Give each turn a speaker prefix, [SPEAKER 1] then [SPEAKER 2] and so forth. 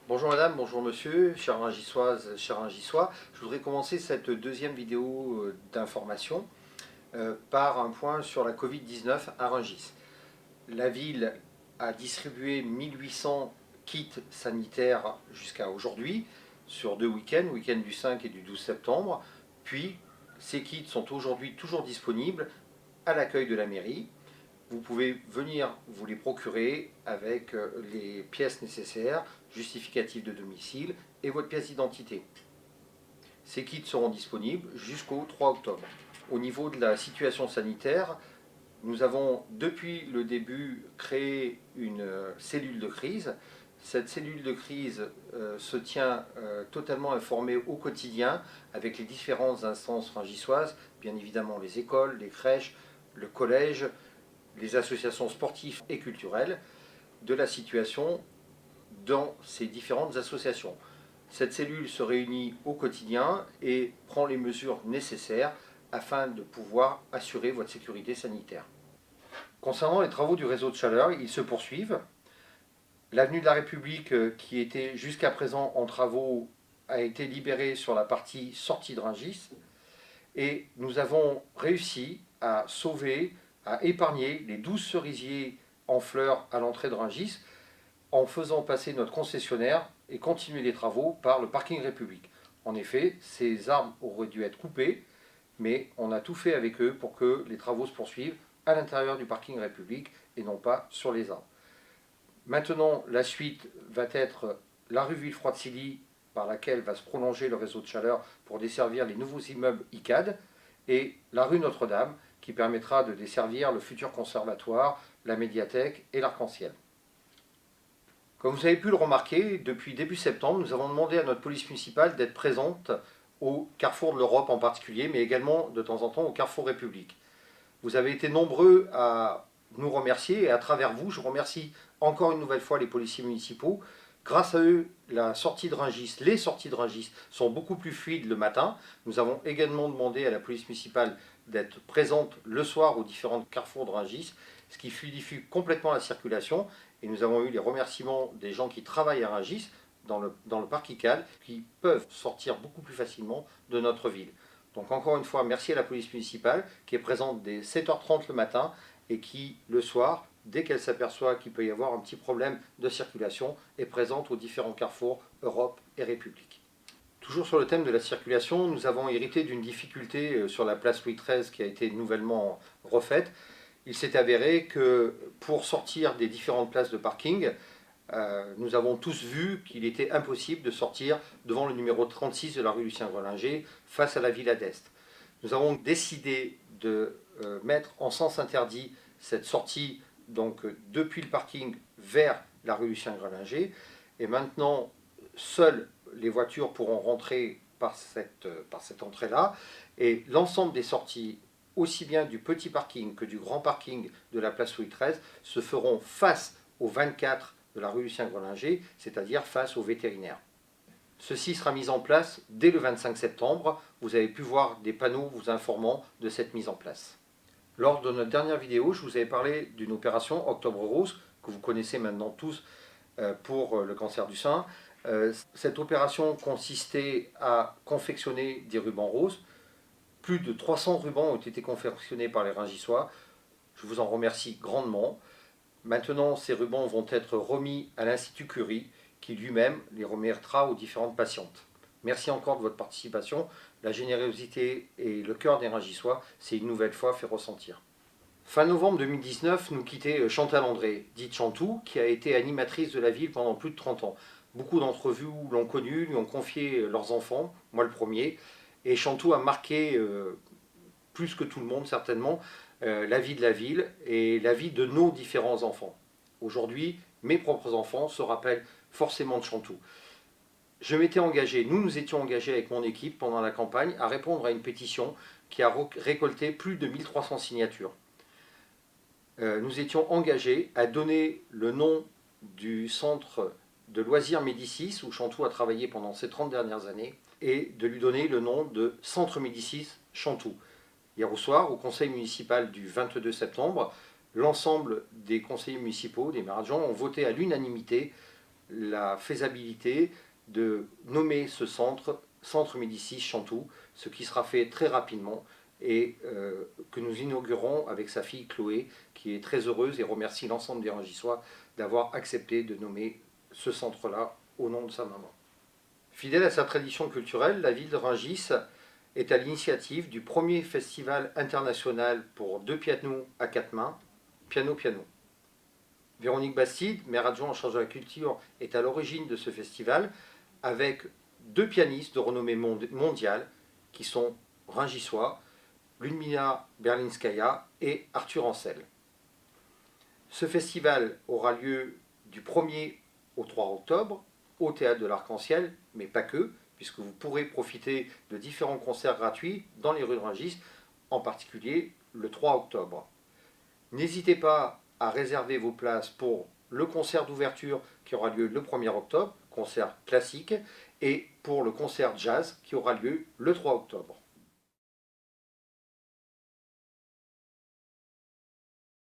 [SPEAKER 1] Bonjour madame, bonjour monsieur, chère Ringissoise, chère Ringissois. Je voudrais commencer cette deuxième vidéo d'information par un point sur la Covid-19 à Rungis. La ville a distribué 1800 kits sanitaires jusqu'à aujourd'hui, sur deux week-ends, week-end du 5 et du 12 septembre. Puis, ces kits sont aujourd'hui toujours disponibles à l'accueil de la mairie. Vous pouvez venir vous les procurer avec les pièces nécessaires, justificatif de domicile et votre pièce d'identité. Ces kits seront disponibles jusqu'au 3 octobre. Au niveau de la situation sanitaire, nous avons depuis le début créé une cellule de crise. Cette cellule de crise se tient totalement informée au quotidien avec les différentes instances ringissoises, bien évidemment les écoles, les crèches, le collège, les associations sportives et culturelles, de la situation dans ces différentes associations. Cette cellule se réunit au quotidien et prend les mesures nécessaires afin de pouvoir assurer votre sécurité sanitaire. Concernant les travaux du réseau de chaleur, ils se poursuivent. L'avenue de la République, qui était jusqu'à présent en travaux, a été libérée sur la partie sortie de Rungis et nous avons réussi à sauver, à épargner les 12 cerisiers en fleurs à l'entrée de Rungis en faisant passer notre concessionnaire et continuer les travaux par le parking République. En effet, ces arbres auraient dû être coupés, mais on a tout fait avec eux pour que les travaux se poursuivent à l'intérieur du parking République et non pas sur les arbres. Maintenant, la suite va être la rue Villefroide-Silly par laquelle va se prolonger le réseau de chaleur pour desservir les nouveaux immeubles ICAD et la rue Notre-Dame qui permettra de desservir le futur conservatoire, la médiathèque et l'arc-en-ciel. Comme vous avez pu le remarquer, depuis début septembre, nous avons demandé à notre police municipale d'être présente au Carrefour de l'Europe en particulier, mais également de temps en temps au Carrefour République. Vous avez été nombreux à nous remercier et à travers vous, je remercie encore une nouvelle fois les policiers municipaux. Grâce à eux, la sortie de Rungis, les sorties de Rungis sont beaucoup plus fluides le matin. Nous avons également demandé à la police municipale d'être présente le soir aux différents carrefours de Rungis, ce qui fluidifie complètement la circulation. Et nous avons eu les remerciements des gens qui travaillent à Rungis, dans le parc ICAL, qui peuvent sortir beaucoup plus facilement de notre ville. Donc encore une fois, merci à la police municipale qui est présente dès 7h30 le matin et qui, le soir, dès qu'elle s'aperçoit qu'il peut y avoir un petit problème de circulation, est présente aux différents carrefours Europe et République. Toujours sur le thème de la circulation, nous avons hérité d'une difficulté sur la place Louis XIII qui a été nouvellement refaite. Il s'est avéré que pour sortir des différentes places de parking, nous avons tous vu qu'il était impossible de sortir devant le numéro 36 de la rue Lucien Grelinger face à la Villa d'Est. Nous avons décidé de mettre en sens interdit cette sortie donc depuis le parking vers la rue Lucien Grelinger et maintenant seules les voitures pourront rentrer par cette entrée-là et l'ensemble des sorties aussi bien du petit parking que du grand parking de la place Louis XIII se feront face au 24 de la rue Lucien Grelinger, c'est-à-dire face aux vétérinaires. Ceci sera mis en place dès le 25 septembre. Vous avez pu voir des panneaux vous informant de cette mise en place. Lors de notre dernière vidéo, je vous avais parlé d'une opération Octobre Rose, que vous connaissez maintenant tous pour le cancer du sein. Cette opération consistait à confectionner des rubans roses. Plus de 300 rubans ont été confectionnés par les Ringissois. Je vous en remercie grandement. Maintenant, ces rubans vont être remis à l'Institut Curie, qui lui-même les remettra aux différentes patientes. Merci encore de votre participation. La générosité et le cœur des Ringissois s'est une nouvelle fois fait ressentir. Fin novembre 2019, nous quittait Chantal André, dite Chantou, qui a été animatrice de la ville pendant plus de 30 ans. Beaucoup d'entre vous l'ont connue, lui ont confié leurs enfants, moi le premier, et Chantou a marqué, plus que tout le monde certainement, la vie de la ville et la vie de nos différents enfants. Aujourd'hui, mes propres enfants se rappellent forcément de Chantou. Je m'étais engagé, nous étions engagés avec mon équipe pendant la campagne à répondre à une pétition qui a récolté plus de 1300 signatures. Nous étions engagés à donner le nom du centre de loisirs Médicis où Chantou a travaillé pendant ces 30 dernières années et de lui donner le nom de Centre Médicis Chantou. Hier au soir, au conseil municipal du 22 septembre, l'ensemble des conseillers municipaux, des maires adjoints, ont voté à l'unanimité la faisabilité de nommer ce centre Médicis Chantoux, ce qui sera fait très rapidement et que nous inaugurons avec sa fille Chloé, qui est très heureuse et remercie l'ensemble des Rangissois d'avoir accepté de nommer ce centre-là au nom de sa maman. Fidèle à sa tradition culturelle, la ville de Rungis est à l'initiative du premier festival international pour deux pianos à quatre mains, Piano Piano. Véronique Bastide, maire adjoint en charge de la culture, est à l'origine de ce festival avec deux pianistes de renommée mondiale qui sont rungissois, Ludmila Berlinskaya et Arthur Ancel. Ce festival aura lieu du 1er au 3 octobre au Théâtre de l'Arc-en-Ciel, mais pas que, puisque vous pourrez profiter de différents concerts gratuits dans les rues de Rungis, en particulier le 3 octobre. N'hésitez pas à réserver vos places pour le concert d'ouverture qui aura lieu le 1er octobre, concert classique, et pour le concert jazz qui aura lieu le 3 octobre.